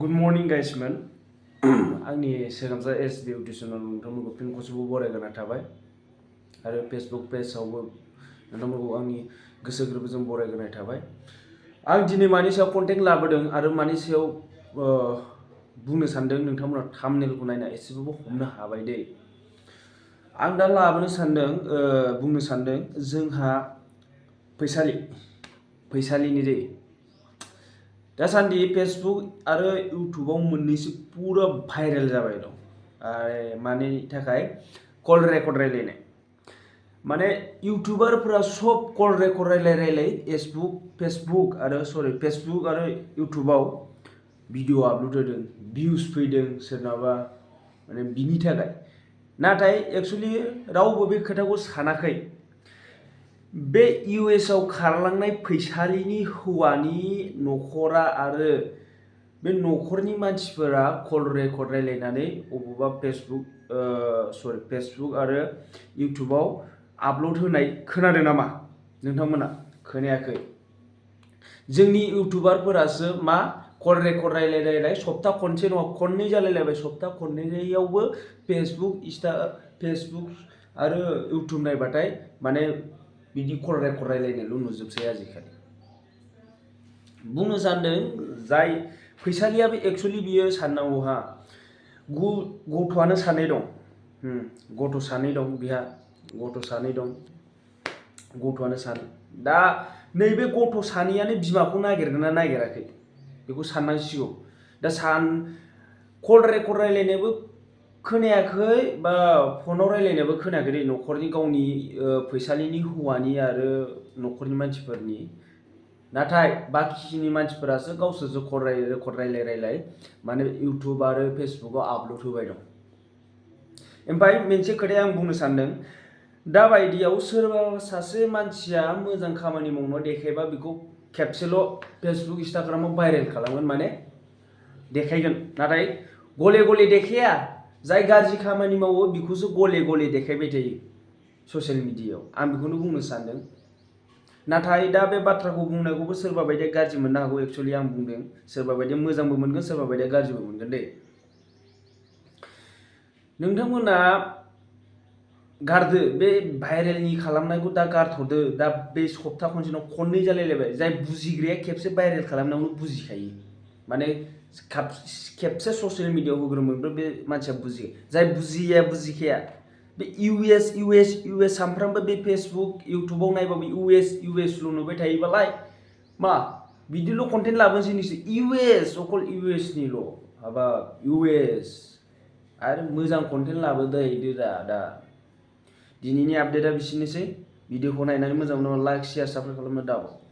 Good morning guys man. आंनि सेकामजा SB इउटिउबआव नोंथांमोनखौ फिन खनसेबाव बरायग्रोना थाबाय आरो फेसबुक पेजआवबो नोंथांमोनखौ आंनि गोसो गोरबोजों बरायग्रोनाय थाबाय। आं दिनै मानि सायाव कन्टेन्ट लाबोदों आरो मानि सायाव बुंनो सानदों नोंथांमोना थाम्बनेलखौ नायना एसेबाबो हमनो हाबाय दे। आं दा लाबोनो सानदों बुंनो सानदों जोंहा फैसालिनि दे। दासान्दि फेसबुक आरो इउटुबाव मोननैसो पुरा भाइरेल जाबाय दं आरो मानि थाखाय कल रेकर्ड रायलायनाय माने इउटुबारफोरा सब कल रेकर्ड रायलाय फेसबुक आरो इउटुबाव भिडिअ आपल'ड होदों, भिउज फैदों सोरनाबा माने बिनि थाखाय। नाथाय एक्चुअली रावबो बे खोथाखौ सानाखै बे इउएस आव खारलांनाय फैसालिनि हौवानि न'खरा आरो बे न'खरनि मानसिफोरा कल रेकर्ड रायलायनानै अबेबा फेसबुक आरो इउटुबाव आपल'ड होनाय खोनादों नामा नोंथांमोना? खोनायाखै। जोंनि इउटुबारफोरासो मा कल रेकर्ड रायलाय सप्ता खनसे नङा खननै जालायलायबाय। सप्ता खननैयावबो फेसबुक आरो इउटुब नायबाथाय माने बिदि कल रेकर्ड रायलायनायल' नुजोबसै आजिखालि। बुंनो सानदों जाय फैसालियाबो एक्चुअली बियो साननांगौहा गथ'आनो सानै दं। गथ' सानै दं बिहा गथ'आनो सानै। दा नैबे गथ' सानैयानो बिमाखौ नागिरगोन ना नागिराखै बेखौ साननांसिगौ। दा कल रेकर्ड रायलायनायबो खोनायाखै बा फनाव रायलायनायबो खोनायाखै दे न'खरनि गावनि फैसालिनि हौवानि आरो न'खरनि मानसिफोरनि। नाथाय बाखिनि मानसिफोरासो गावसोरसो कल रेकर्ड रायलाय माने इउटुब आरो फेसबुकआव आपल'ड होबाय दं। ओमफ्राय मोनसे खोथाया आं बुंनो सानदों दा बायदियाव सोरबा सासे मानसिया मोजां खामानि मावनो देखायबा बेखौ खेबसेल' फेसबुक इन्स्टाग्रामाव भाइरेल खालामगोन माने देखायगोन। नाथाय गले गले देखाया। जाय गाज्रि खामानि मावो बेखौसो गले गले देखायबाय थायो ससियेल मिडियायाव। आं बेखौनो बुंनो सानदों। नाथाय दा बे बाथ्राखौ बुंनायखौबो सोरबा बायदिया गाज्रि मोननो हागौ। एक्चुअली आं बुंदों सोरबा बायदिया मोजांबो मोनगोन सोरबा बायदिया गाज्रिबो मोनगोन दे। नोंथांमोना गारदो बे भाइरेलनि खालामनायखौ दा गारथ'दो। दा बे सप्ता खनसेनाव खननै जालायलायबाय। जाय बुजिग्राया खेबसे भाइरेल खालामनायावनो बुजिखायो। माने खेबसे ससियेल मिडियायाव होग्रोमोनबो बे मानसिया बुजियो। जाय बुजियैया बुजिखाया। बे इउएस सानफ्रामबो बे फेसबुक इउटुबाव नायबाबो इउएसल' नुबाय थायोबालाय मा बिदिल' कन्टेन्ट लाबोनोसै नोंसोर अकल इउएसनिल' हाबाब इउएस आरो मोजां कन्टेन्ट लाबोदो दा। दिनैनि आपडेटआ बिसिनोसै। भिडिअखौ नायनानै मोजां मोनोब्ला लाइक, शेयार, साबस्क्राइब खालामनो दाबाव।